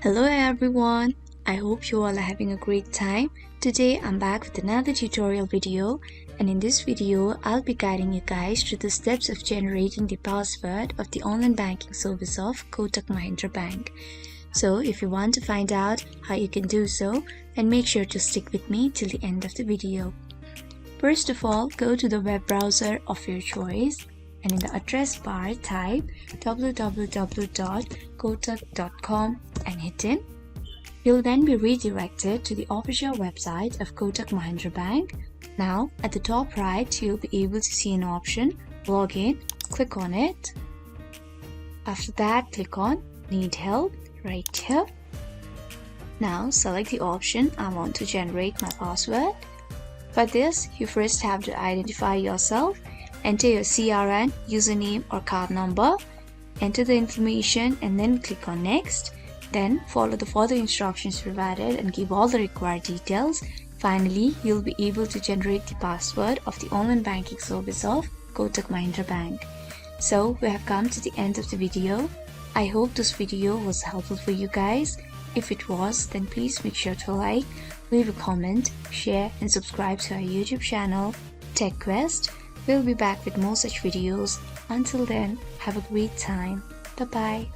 Hello everyone, I hope you all are having a great time. Today I'm back with another tutorial video, and in this video I'll be guiding you guys through the steps of generating the password of the online banking service of Kotak Mahindra Bank. So if you want to find out how you can do so, then make sure to stick with me till the end of the video. First of all, go to the web browser of your choice and in the address bar type www.kotak.com and hit in. You'll then be redirected to the official website of Kotak Mahindra Bank. Now at the top right you'll be able to see an option Login. Click on it. After that, click on Need Help right here. Now select the option I want to generate my password. For this, you first have to identify yourself. Enter your CRN, username or card number, enter the information and then click on Next. Then follow the further instructions provided and give all the required details. Finally, you'll be able to generate the password of the online banking service of Kotak Mahindra Bank. So we have come to the end of the video. I hope this video was helpful for you guys. If it was, then please make sure to like, leave a comment, share and subscribe to our YouTube channel, TechQuest. We'll be back with more such videos. Until then, have a great time. Bye-bye.